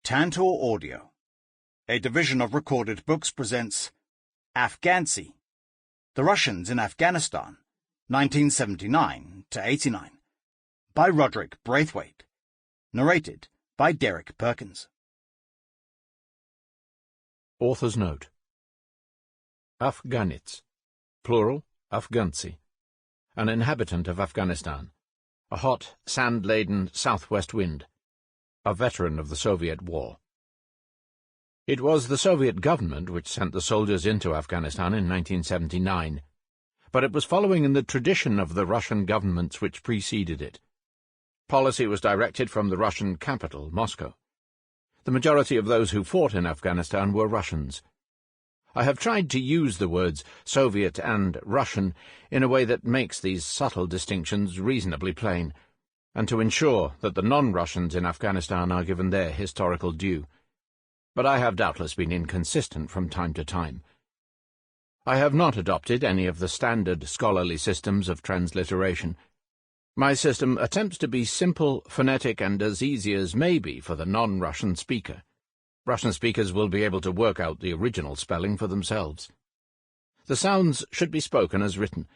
Tantor Audio, a division of Recorded Books, presents Afgantsy, The Russians in Afghanistan, 1979-89, by Rodric Braithwaite, narrated by Perkins. Author's note. Afghanits, plural, Afgantsy, an inhabitant of Afghanistan, a hot, sand-laden southwest wind, a veteran of the Soviet War. It was the Soviet government which sent the soldiers into Afghanistan in 1979, but it was following in the tradition of the Russian governments which preceded it. Policy was directed from the Russian capital, Moscow. The majority of those who fought in Afghanistan were Russians. I have tried to use the words Soviet and Russian in a way that makes these subtle distinctions reasonably plain, and to ensure that the non-Russians in Afghanistan are given their historical due. But I have doubtless been inconsistent from time to time. I have not adopted any of the standard scholarly systems of transliteration. My system attempts to be simple, phonetic, and as easy as may be for the non-Russian speaker. Russian speakers will be able to work out the original spelling for themselves. The sounds should be spoken as written.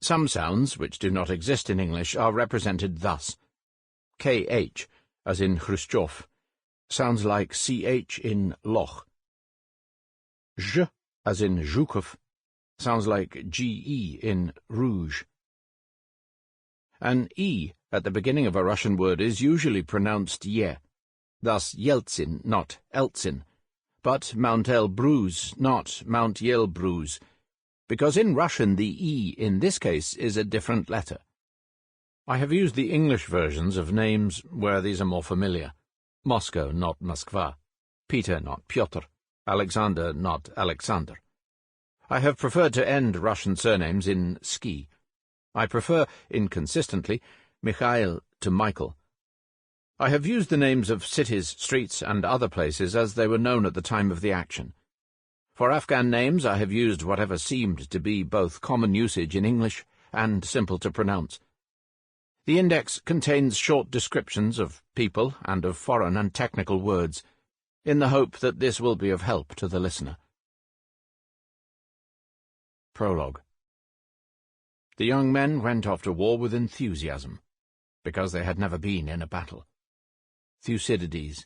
Some sounds, which do not exist in English, are represented thus. KH, as in Khrushchev, sounds like CH in Loch. J, as in Zhukov, sounds like GE in Rouge. An E at the beginning of a Russian word is usually pronounced ye, thus Yeltsin, not Eltsin, but Mount Elbrus, not Mount Yelbrus, because in Russian the E in this case is a different letter. I have used the English versions of names where these are more familiar. Moscow, not Moskva. Peter, not Pyotr. Alexander, not Alexander. I have preferred to end Russian surnames in ski. I prefer, inconsistently, Mikhail to Michael. I have used the names of cities, streets, and other places as they were known at the time of the action. For Afghan names I have used whatever seemed to be both common usage in English and simple to pronounce. The index contains short descriptions of people and of foreign and technical words, in the hope that this will be of help to the listener. Prologue. The young men went off to war with enthusiasm, because they had never been in a battle. Thucydides.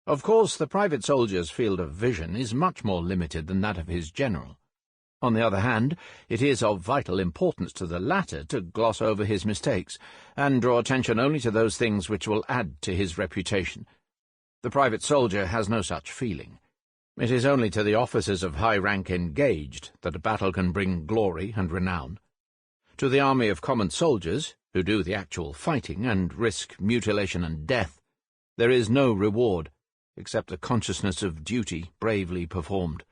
Of course, the private soldier's field of vision is much more limited than that of his general. On the other hand, it is of vital importance to the latter to gloss over his mistakes, and draw attention only to those things which will add to his reputation. The private soldier has no such feeling. It is only to the officers of high rank engaged that a battle can bring glory and renown. To the army of common soldiers, who do the actual fighting and risk mutilation and death, there is no reward, except the consciousness of duty bravely performed.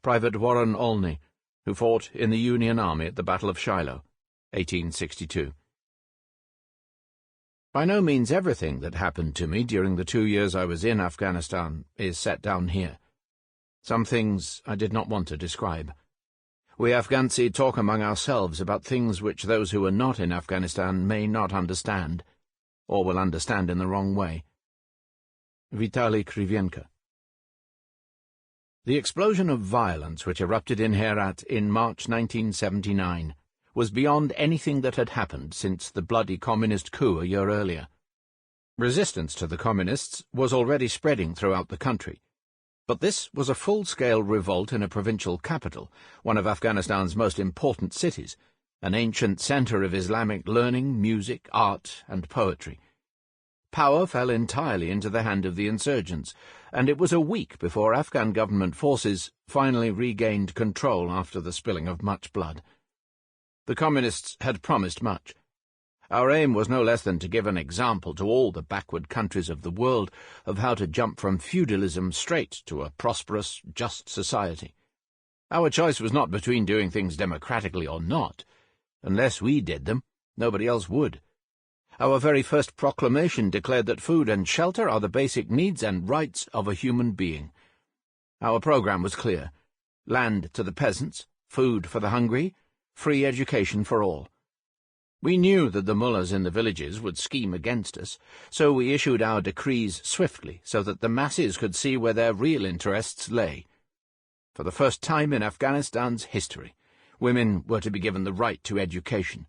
Private Warren Olney, who fought in the Union Army at the Battle of Shiloh, 1862. By no means everything that happened to me during the 2 years I was in Afghanistan is set down here. Some things I did not want to describe. We Afghansy talk among ourselves about things which those who are not in Afghanistan may not understand, or will understand in the wrong way. Vitaly Krivenko. The explosion of violence which erupted in Herat in March 1979 was beyond anything that had happened since the bloody communist coup a year earlier. Resistance to the communists was already spreading throughout the country, but this was a full-scale revolt in a provincial capital, one of Afghanistan's most important cities, an ancient centre of Islamic learning, music, art, and poetry. Power fell entirely into the hand of the insurgents, and it was a week before Afghan government forces finally regained control after the spilling of much blood. The communists had promised much. Our aim was no less than to give an example to all the backward countries of the world of how to jump from feudalism straight to a prosperous, just society. Our choice was not between doing things democratically or not. Unless we did them, nobody else would. Our very first proclamation declared that food and shelter are the basic needs and rights of a human being. Our program was clear: land to the peasants, food for the hungry, free education for all. We knew that the mullahs in the villages would scheme against us, so we issued our decrees swiftly so that the masses could see where their real interests lay. For the first time in Afghanistan's history, women were to be given the right to education.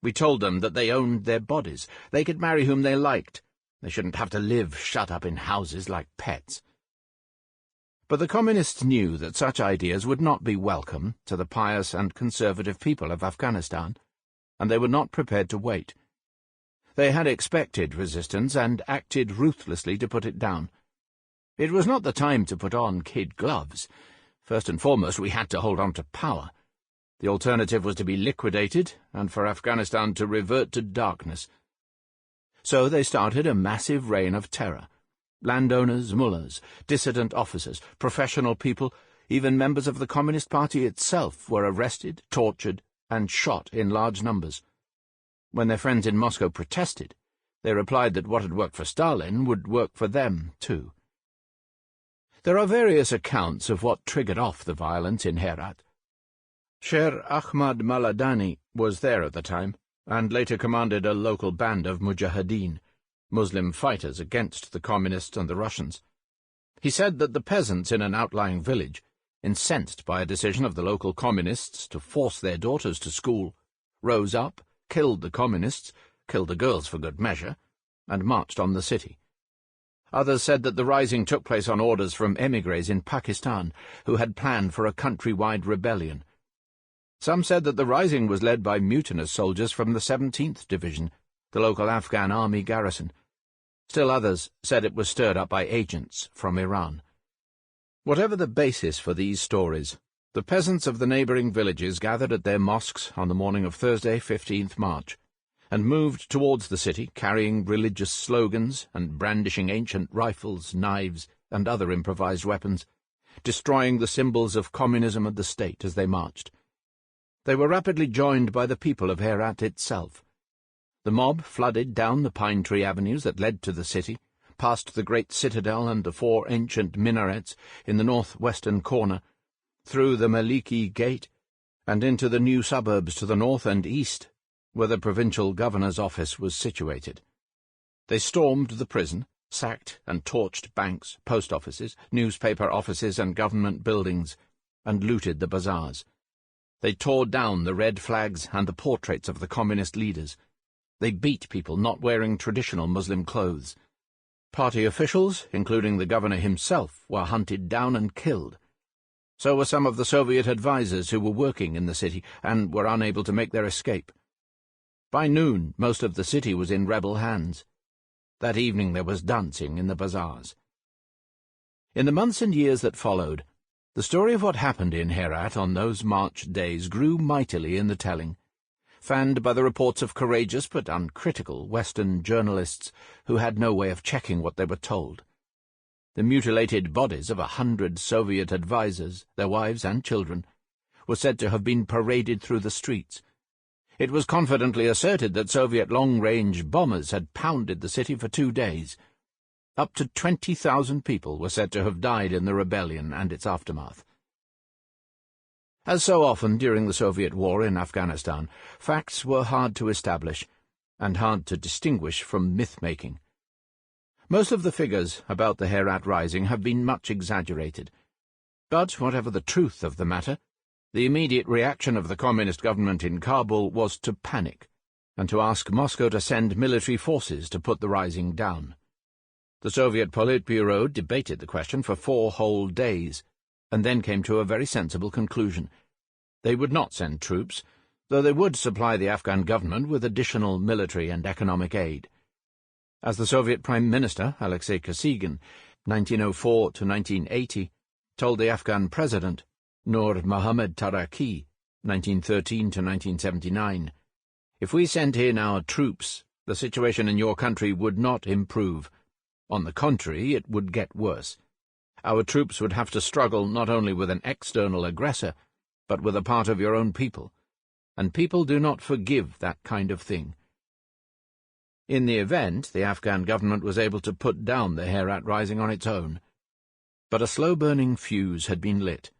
We told them that they owned their bodies. They could marry whom they liked. They shouldn't have to live shut up in houses like pets. But the communists knew that such ideas would not be welcome to the pious and conservative people of Afghanistan, and they were not prepared to wait. They had expected resistance and acted ruthlessly to put it down. It was not the time to put on kid gloves. First and foremost, we had to hold on to power. The alternative was to be liquidated, and for Afghanistan to revert to darkness. So they started a massive reign of terror. Landowners, mullahs, dissident officers, professional people, even members of the Communist Party itself were arrested, tortured, and shot in large numbers. When their friends in Moscow protested, they replied that what had worked for Stalin would work for them, too. There are various accounts of what triggered off the violence in Herat. Sher Ahmad Maladani was there at the time, and later commanded a local band of mujahideen, Muslim fighters against the Communists and the Russians. He said that the peasants in an outlying village, incensed by a decision of the local Communists to force their daughters to school, rose up, killed the Communists, killed the girls for good measure, and marched on the city. Others said that the rising took place on orders from émigrés in Pakistan, who had planned for a country-wide rebellion. Some said that the rising was led by mutinous soldiers from the 17th Division, the local Afghan army garrison. Still others said it was stirred up by agents from Iran. Whatever the basis for these stories, the peasants of the neighbouring villages gathered at their mosques on the morning of Thursday, 15th March, and moved towards the city carrying religious slogans and brandishing ancient rifles, knives, and other improvised weapons, destroying the symbols of communism and the state as they marched. They were rapidly joined by the people of Herat itself. The mob flooded down the pine tree avenues that led to the city, past the great citadel and the 4 ancient minarets in the north-western corner, through the Maliki Gate, and into the new suburbs to the north and east, where the provincial governor's office was situated. They stormed the prison, sacked and torched banks, post offices, newspaper offices and government buildings, and looted the bazaars. They tore down the red flags and the portraits of the communist leaders. They beat people not wearing traditional Muslim clothes. Party officials, including the governor himself, were hunted down and killed. So were some of the Soviet advisers who were working in the city and were unable to make their escape. By noon, most of the city was in rebel hands. That evening there was dancing in the bazaars. In the months and years that followed, the story of what happened in Herat on those March days grew mightily in the telling, fanned by the reports of courageous but uncritical Western journalists who had no way of checking what they were told. The mutilated bodies of 100 Soviet advisers, their wives and children, were said to have been paraded through the streets. It was confidently asserted that Soviet long-range bombers had pounded the city for 2 days. Up to 20,000 people were said to have died in the rebellion and its aftermath. As so often during the Soviet war in Afghanistan, facts were hard to establish and hard to distinguish from myth-making. Most of the figures about the Herat Rising have been much exaggerated. But whatever the truth of the matter, the immediate reaction of the communist government in Kabul was to panic and to ask Moscow to send military forces to put the rising down. The Soviet Politburo debated the question for 4 whole days, and then came to a very sensible conclusion. They would not send troops, though they would supply the Afghan government with additional military and economic aid. As the Soviet Prime Minister, Alexei Kosygin, 1904 to 1980, told the Afghan President, Nur Mohammad Taraki, 1913 to 1979, "If we sent in our troops, the situation in your country would not improve. On the contrary, it would get worse. Our troops would have to struggle not only with an external aggressor, but with a part of your own people, and people do not forgive that kind of thing." In the event, the Afghan government was able to put down the Herat Rising on its own. But a slow-burning fuse had been lit.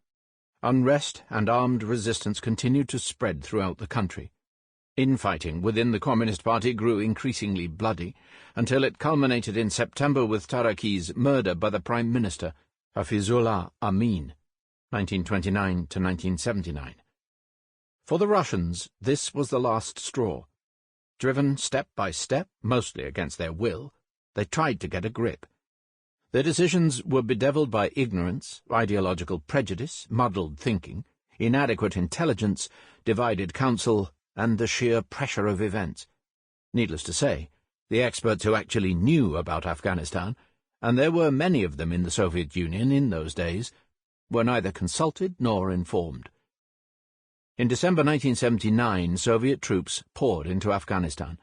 Unrest and armed resistance continued to spread throughout the country. Infighting within the Communist Party grew increasingly bloody, until it culminated in September with Taraki's murder by the Prime Minister, Hafizullah Amin, 1929 to 1979. For the Russians, this was the last straw. Driven step by step, mostly against their will, they tried to get a grip. Their decisions were bedevilled by ignorance, ideological prejudice, muddled thinking, inadequate intelligence, divided counsel, and the sheer pressure of events. Needless to say, the experts who actually knew about Afghanistan, and there were many of them in the Soviet Union in those days, were neither consulted nor informed. In December 1979, Soviet troops poured into Afghanistan.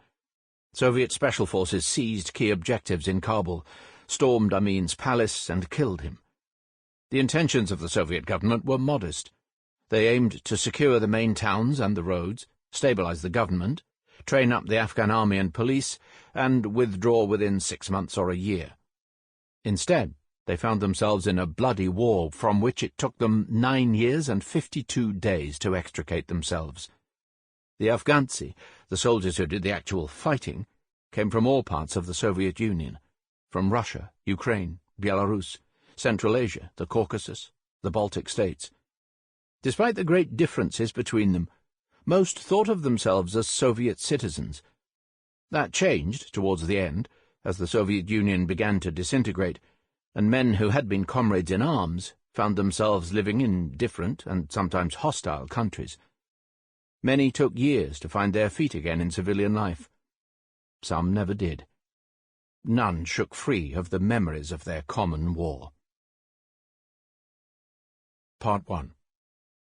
Soviet special forces seized key objectives in Kabul, stormed Amin's palace, and killed him. The intentions of the Soviet government were modest. They aimed to secure the main towns and the roads, stabilize the government, train up the Afghan army and police, and withdraw within 6 months or a year. Instead, they found themselves in a bloody war from which it took them 9 years and 52 days to extricate themselves. The Afgantsy, the soldiers who did the actual fighting, came from all parts of the Soviet Union, from Russia, Ukraine, Belarus, Central Asia, the Caucasus, the Baltic states. Despite the great differences between them, most thought of themselves as Soviet citizens. That changed towards the end, as the Soviet Union began to disintegrate, and men who had been comrades in arms found themselves living in different and sometimes hostile countries. Many took years to find their feet again in civilian life. Some never did. None shook free of the memories of their common war. Part 1.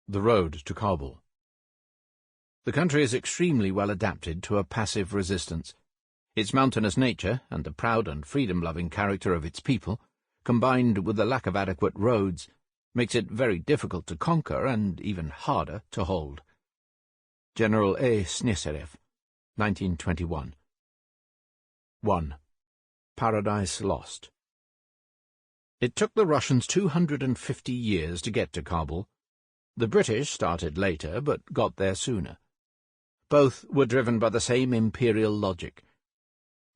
The Road to Kabul. The country is extremely well adapted to a passive resistance. Its mountainous nature and the proud and freedom-loving character of its people, combined with the lack of adequate roads, makes it very difficult to conquer and even harder to hold. General A. Sneserev, 1921. 1. Paradise Lost. It took the Russians 250 years to get to Kabul. The British started later, but got there sooner. Both were driven by the same imperial logic.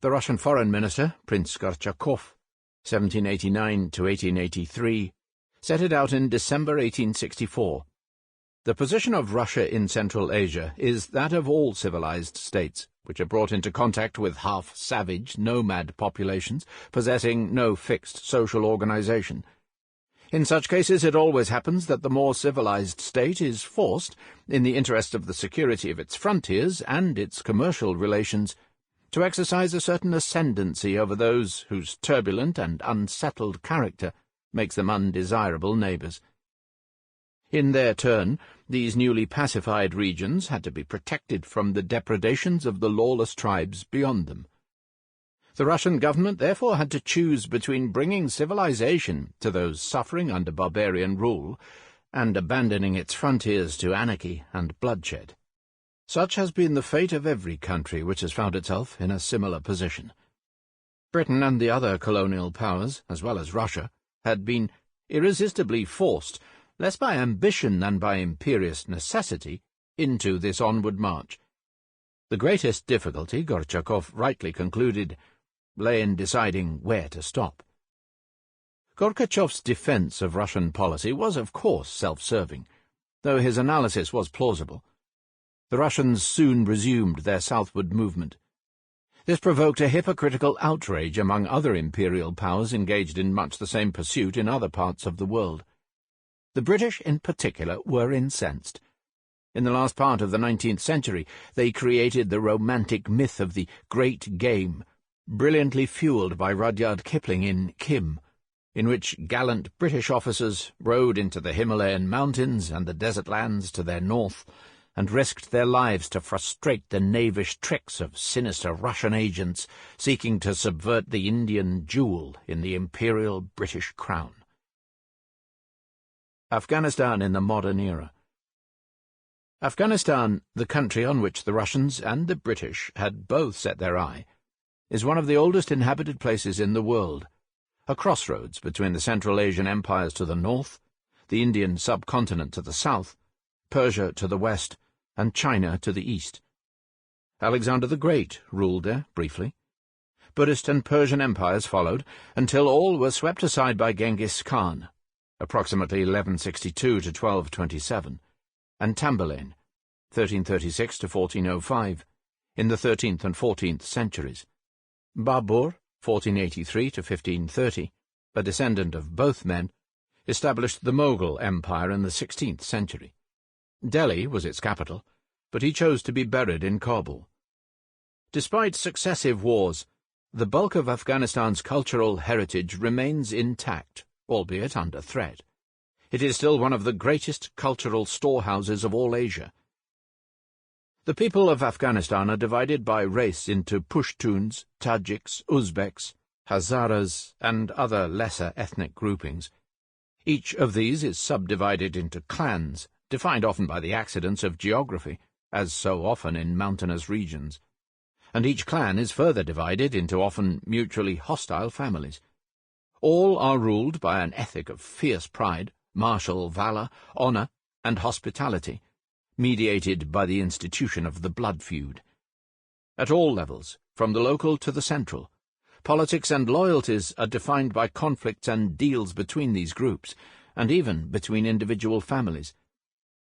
The Russian foreign minister, Prince Gorchakov, 1789 to 1883, set it out in December 1864. The position of Russia in Central Asia is that of all civilized states, which are brought into contact with half-savage, nomad populations, possessing no fixed social organization. In such cases it always happens that the more civilized state is forced, in the interest of the security of its frontiers and its commercial relations, to exercise a certain ascendancy over those whose turbulent and unsettled character makes them undesirable neighbors. In their turn, these newly pacified regions had to be protected from the depredations of the lawless tribes beyond them. The Russian government therefore had to choose between bringing civilization to those suffering under barbarian rule and abandoning its frontiers to anarchy and bloodshed. Such has been the fate of every country which has found itself in a similar position. Britain and the other colonial powers, as well as Russia, had been irresistibly forced, less by ambition than by imperious necessity, into this onward march. The greatest difficulty, Gorchakov rightly concluded, lay in deciding where to stop. Gorchakhov's defense of Russian policy was, of course, self-serving, though his analysis was plausible. The Russians soon resumed their southward movement. This provoked a hypocritical outrage among other imperial powers engaged in much the same pursuit in other parts of the world. The British, in particular, were incensed. In the last part of the 19th century, they created the romantic myth of the Great Game, brilliantly fuelled by Rudyard Kipling in Kim, in which gallant British officers rode into the Himalayan mountains and the desert lands to their north, and risked their lives to frustrate the knavish tricks of sinister Russian agents seeking to subvert the Indian jewel in the imperial British crown. Afghanistan in the modern era. Afghanistan, the country on which the Russians and the British had both set their eye, is one of the oldest inhabited places in the world, a crossroads between the Central Asian empires to the north, the Indian subcontinent to the south, Persia to the west, and China to the east. Alexander the Great ruled there, briefly. Buddhist and Persian empires followed, until all were swept aside by Genghis Khan, approximately 1162 to 1227, and Tamburlaine, 1336 to 1405, in the 13th and 14th centuries. Babur, 1483 to 1530, a descendant of both men, established the Mughal Empire in the 16th century. Delhi was its capital, but he chose to be buried in Kabul. Despite successive wars, the bulk of Afghanistan's cultural heritage remains intact, albeit under threat. It is still one of the greatest cultural storehouses of all Asia. The people of Afghanistan are divided by race into Pashtuns, Tajiks, Uzbeks, Hazaras, and other lesser ethnic groupings. Each of these is subdivided into clans, defined often by the accidents of geography, as so often in mountainous regions. And each clan is further divided into often mutually hostile families. All are ruled by an ethic of fierce pride, martial valour, honour, and hospitality, mediated by the institution of the blood feud. At all levels, from the local to the central, politics and loyalties are defined by conflicts and deals between these groups, and even between individual families.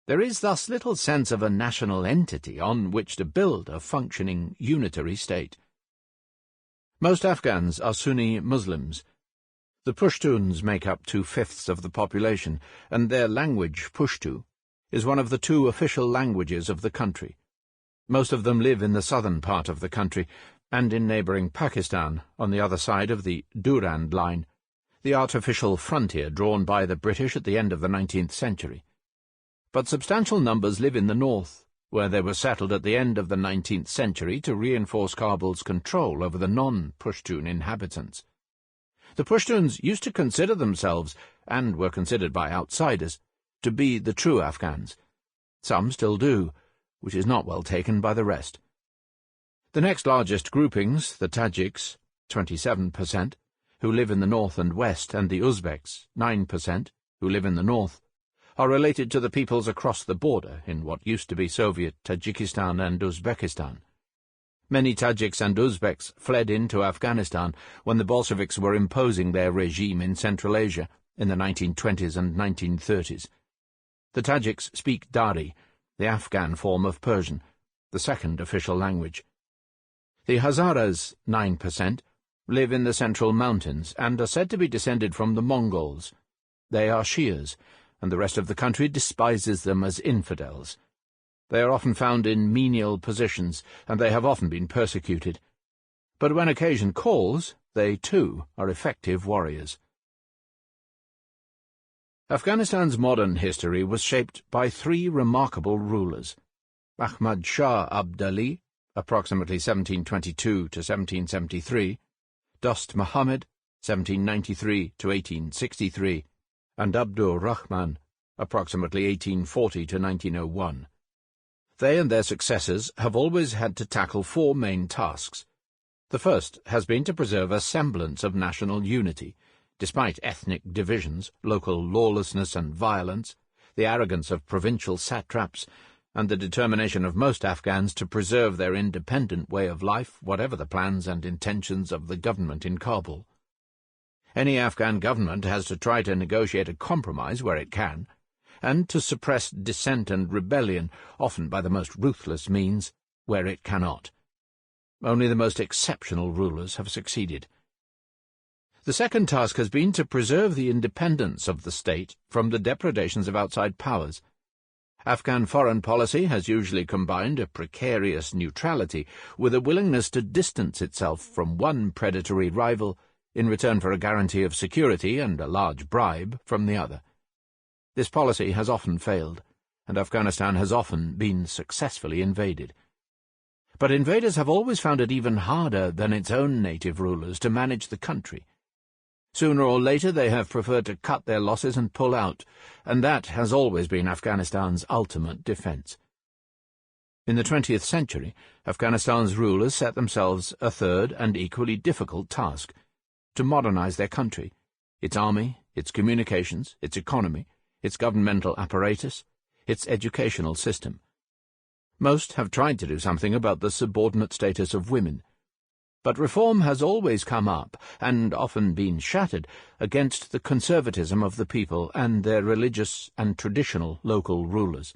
There is thus little sense of a national entity on which to build a functioning unitary state. Most Afghans are Sunni Muslims. The Pashtuns make up 2/5 of the population, and their language, Pashtu, is one of the 2 official languages of the country. Most of them live in the southern part of the country, and in neighbouring Pakistan, on the other side of the Durand Line, the artificial frontier drawn by the British at the end of the 19th century. But substantial numbers live in the north, where they were settled at the end of the 19th century to reinforce Kabul's control over the non-Pashtun inhabitants. The Pashtuns used to consider themselves, and were considered by outsiders, to be the true Afghans. Some still do, which is not well taken by the rest. The next largest groupings, the Tajiks, 27%, who live in the north and west, and the Uzbeks, 9%, who live in the north, are related to the peoples across the border in what used to be Soviet Tajikistan and Uzbekistan. Many Tajiks and Uzbeks fled into Afghanistan when the Bolsheviks were imposing their regime in Central Asia in the 1920s and 1930s. The Tajiks speak Dari, the Afghan form of Persian, the second official language. The Hazaras, 9%, live in the central mountains and are said to be descended from the Mongols. They are Shias, and the rest of the country despises them as infidels. They are often found in menial positions, and they have often been persecuted. But when occasion calls, they, too, are effective warriors. Afghanistan's modern history was shaped by 3 remarkable rulers: Ahmad Shah Abdali, approximately 1722 to 1773, Dost Muhammad, 1793 to 1863, and Abdur Rahman, approximately 1840 to 1901. They and their successors have always had to tackle 4 main tasks. The first has been to preserve a semblance of national unity, despite ethnic divisions, local lawlessness and violence, the arrogance of provincial satraps, and the determination of most Afghans to preserve their independent way of life, whatever the plans and intentions of the government in Kabul. Any Afghan government has to try to negotiate a compromise where it can, and to suppress dissent and rebellion, often by the most ruthless means, where it cannot. Only the most exceptional rulers have succeeded. The second task has been to preserve the independence of the state from the depredations of outside powers. Afghan foreign policy has usually combined a precarious neutrality with a willingness to distance itself from one predatory rival in return for a guarantee of security and a large bribe from the other. This policy has often failed, and Afghanistan has often been successfully invaded. But invaders have always found it even harder than its own native rulers to manage the country. Sooner or later they have preferred to cut their losses and pull out, and that has always been Afghanistan's ultimate defense. In the 20th century, Afghanistan's rulers set themselves a third and equally difficult task: to modernize their country, its army, its communications, its economy, its governmental apparatus, its educational system. Most have tried to do something about the subordinate status of women, but reform has always come up, and often been shattered, against the conservatism of the people and their religious and traditional local rulers.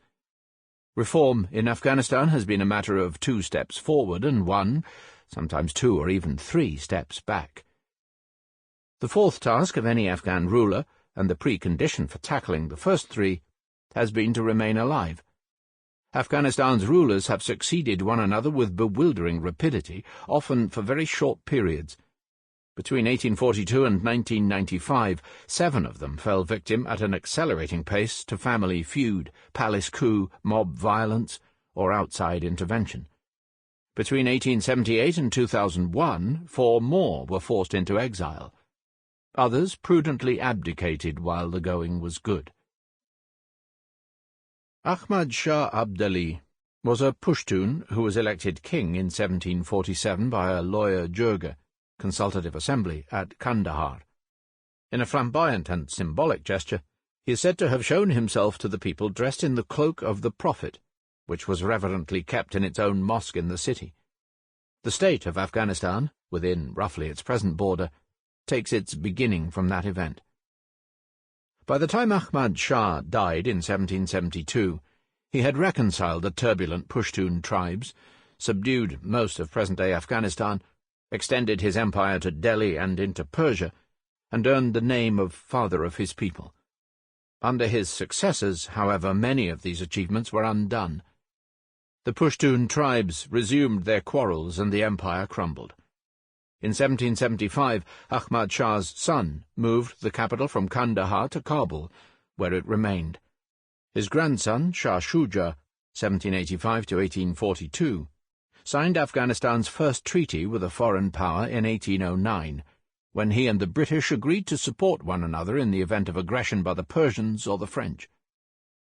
Reform in Afghanistan has been a matter of 2 steps forward and 1, sometimes 2 or even 3 steps back. The 4th task of any Afghan ruler, and the precondition for tackling the first 3, has been to remain alive. Afghanistan's rulers have succeeded one another with bewildering rapidity, often for very short periods. Between 1842 and 1995, 7 of them fell victim at an accelerating pace to family feud, palace coup, mob violence, or outside intervention. Between 1878 and 2001, 4 more were forced into exile. Others prudently abdicated while the going was good. Ahmad Shah Abdali was a Pushtun who was elected king in 1747 by a lawyer Jurga, consultative assembly, at Kandahar. In a flamboyant and symbolic gesture, he is said to have shown himself to the people dressed in the cloak of the Prophet, which was reverently kept in its own mosque in the city. The state of Afghanistan, within roughly its present border, takes its beginning from that event. By the time Ahmad Shah died in 1772, he had reconciled the turbulent Pushtun tribes, subdued most of present-day Afghanistan, extended his empire to Delhi and into Persia, and earned the name of Father of his people. Under his successors, however, many of these achievements were undone. The Pushtun tribes resumed their quarrels and the empire crumbled. In 1775, Ahmad Shah's son moved the capital from Kandahar to Kabul, where it remained. His grandson, Shah Shuja, 1785–1842, signed Afghanistan's first treaty with a foreign power in 1809, when he and the British agreed to support one another in the event of aggression by the Persians or the French.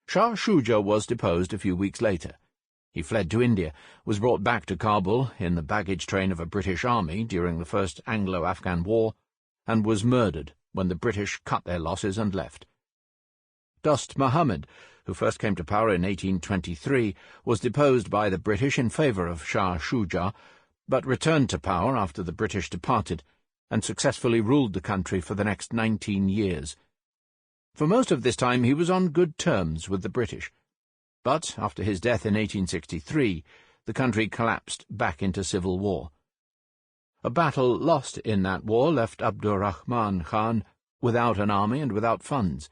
Shah Shuja was deposed a few weeks later. He fled to India, was brought back to Kabul in the baggage train of a British army during the First Anglo-Afghan War, and was murdered when the British cut their losses and left. Dost Muhammad, who first came to power in 1823, was deposed by the British in favour of Shah Shuja, but returned to power after the British departed, and successfully ruled the country for the next 19 years. For most of this time he was on good terms with the British. But after his death in 1863, the country collapsed back into civil war. A battle lost in that war left Abdurrahman Khan without an army and without funds.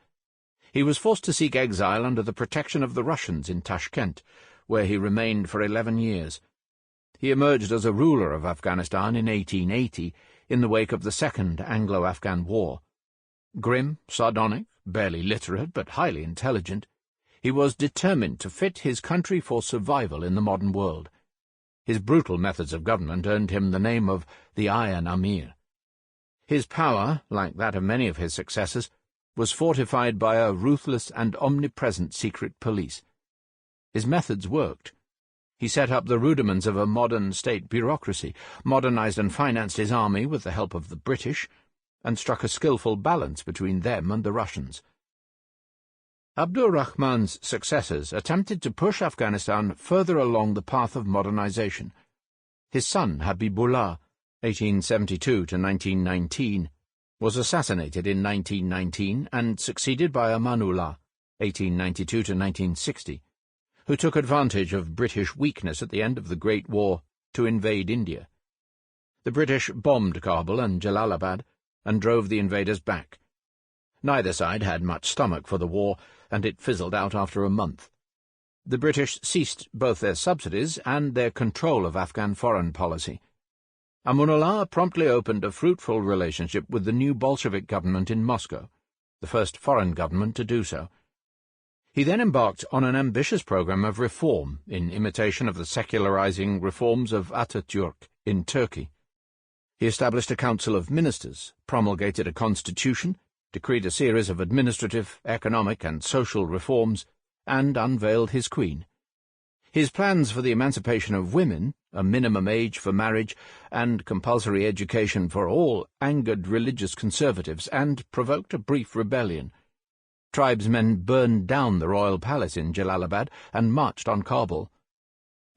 He was forced to seek exile under the protection of the Russians in Tashkent, where he remained for 11 years. He emerged as a ruler of Afghanistan in 1880, in the wake of the Second Anglo-Afghan War. Grim, sardonic, barely literate, but highly intelligent, he was determined to fit his country for survival in the modern world. His brutal methods of government earned him the name of the Iron Amir. His power, like that of many of his successors, was fortified by a ruthless and omnipresent secret police. His methods worked. He set up the rudiments of a modern state bureaucracy, modernized and financed his army with the help of the British, and struck a skillful balance between them and the Russians. Abdur-Rahman's successors attempted to push Afghanistan further along the path of modernization. His son, Habibullah, 1872–1919, was assassinated in 1919 and succeeded by Amanullah, 1892–1960, who took advantage of British weakness at the end of the Great War to invade India. The British bombed Kabul and Jalalabad and drove the invaders back. Neither side had much stomach for the war, and it fizzled out after a month. The British ceased both their subsidies and their control of Afghan foreign policy. Amanullah promptly opened a fruitful relationship with the new Bolshevik government in Moscow, the first foreign government to do so. He then embarked on an ambitious program of reform in imitation of the secularizing reforms of Atatürk in Turkey. He established a council of ministers, promulgated a constitution, decreed a series of administrative, economic, and social reforms, and unveiled his queen. His plans for the emancipation of women, a minimum age for marriage, and compulsory education for all angered religious conservatives and provoked a brief rebellion. Tribesmen burned down the royal palace in Jalalabad and marched on Kabul.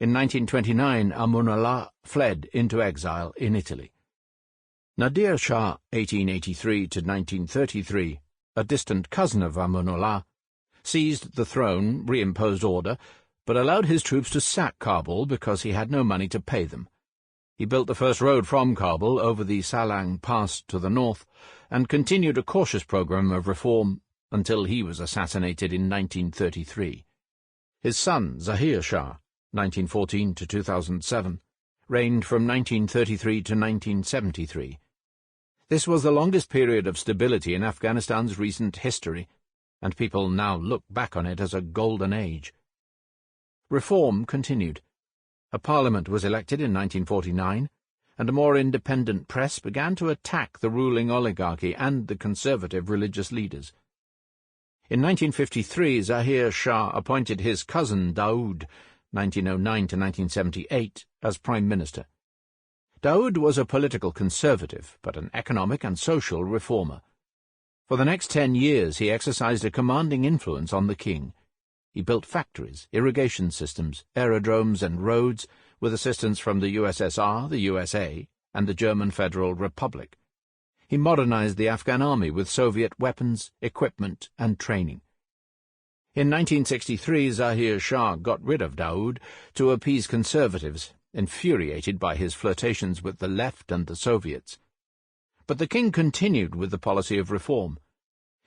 In 1929, Amanullah fled into exile in Italy. Nadir Shah, 1883 to 1933, a distant cousin of Amanullah, seized the throne, reimposed order, but allowed his troops to sack Kabul because he had no money to pay them. He built the first road from Kabul over the Salang Pass to the north, and continued a cautious program of reform until he was assassinated in 1933. His son, Zahir Shah, 1914 to 2007, reigned from 1933 to 1973. This was the longest period of stability in Afghanistan's recent history, and people now look back on it as a golden age. Reform continued. A parliament was elected in 1949, and a more independent press began to attack the ruling oligarchy and the conservative religious leaders. In 1953, Zahir Shah appointed his cousin Daoud, 1909 to 1978, as Prime Minister. Daoud was a political conservative, but an economic and social reformer. For the next 10 years he exercised a commanding influence on the king. He built factories, irrigation systems, aerodromes and roads, with assistance from the USSR, the USA, and the German Federal Republic. He modernized the Afghan army with Soviet weapons, equipment, and training. In 1963, Zahir Shah got rid of Daoud to appease conservatives, infuriated by his flirtations with the left and the Soviets. But the king continued with the policy of reform.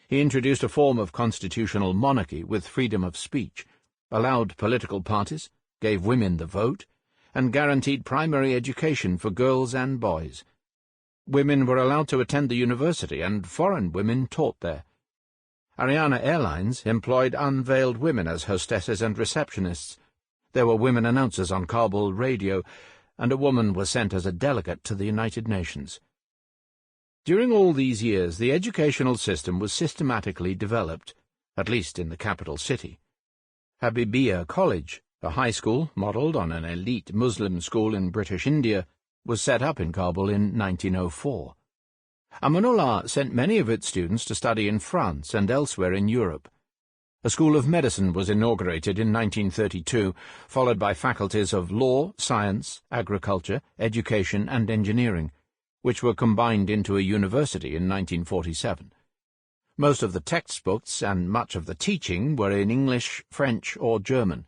He introduced a form of constitutional monarchy with freedom of speech, allowed political parties, gave women the vote, and guaranteed primary education for girls and boys. Women were allowed to attend the university, and foreign women taught there. Ariana Airlines employed unveiled women as hostesses and receptionists. There were women announcers on Kabul radio, and a woman was sent as a delegate to the United Nations. During all these years, the educational system was systematically developed, at least in the capital city. Habibia College, a high school modelled on an elite Muslim school in British India, was set up in Kabul in 1904. Amanullah sent many of its students to study in France and elsewhere in Europe. A school of medicine was inaugurated in 1932, followed by faculties of law, science, agriculture, education and engineering, which were combined into a university in 1947. Most of the textbooks and much of the teaching were in English, French or German.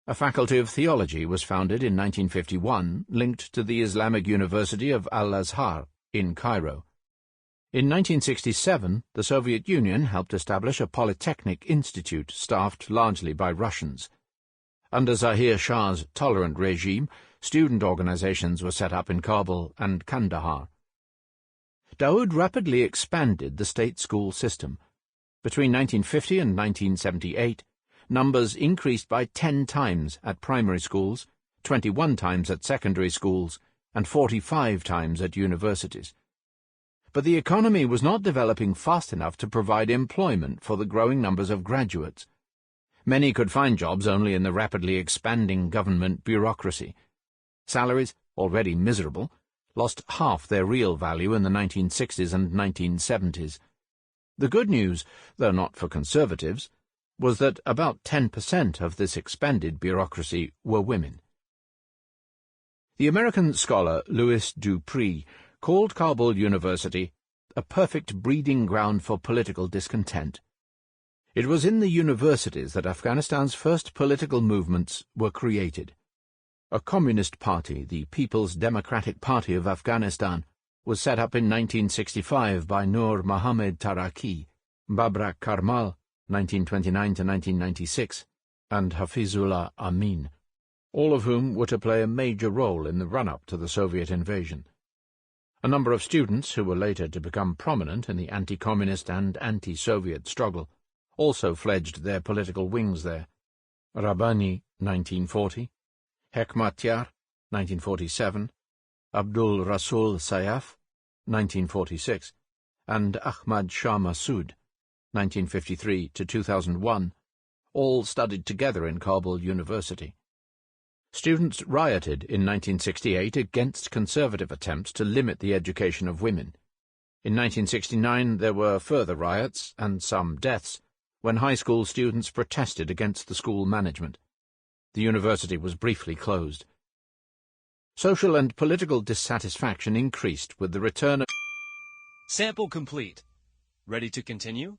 A faculty of theology was founded in 1951, linked to the Islamic University of Al-Azhar in Cairo. In 1967, the Soviet Union helped establish a polytechnic institute staffed largely by Russians. Under Zahir Shah's tolerant regime, student organizations were set up in Kabul and Kandahar. Daoud rapidly expanded the state school system. Between 1950 and 1978, numbers increased by 10 times at primary schools, 21 times at secondary schools, and 45 times at universities. But the economy was not developing fast enough to provide employment for the growing numbers of graduates. Many could find jobs only in the rapidly expanding government bureaucracy. Salaries, already miserable, lost half their real value in the 1960s and 1970s. The good news, though not for conservatives, was that about 10% of this expanded bureaucracy were women. The American scholar Louis Dupree called Kabul University a perfect breeding ground for political discontent. It was in the universities that Afghanistan's first political movements were created. A communist party, the People's Democratic Party of Afghanistan, was set up in 1965 by Nur Mohammad Taraki, Babrak Karmal, 1929 to 1996, and Hafizullah Amin, all of whom were to play a major role in the run-up to the Soviet invasion. A number of students, who were later to become prominent in the anti-communist and anti-Soviet struggle, also fledged their political wings there. Rabbani, 1940, Hekmatyar, 1947, Abdul Rasul Sayaf, 1946, and Ahmad Shah Massoud, 1953 to 2001, all studied together in Kabul University. Students rioted in 1968 against conservative attempts to limit the education of women. In 1969 there were further riots, and some deaths, when high school students protested against the school management. The university was briefly closed. Social and political dissatisfaction increased with the return of... Sample complete. Ready to continue?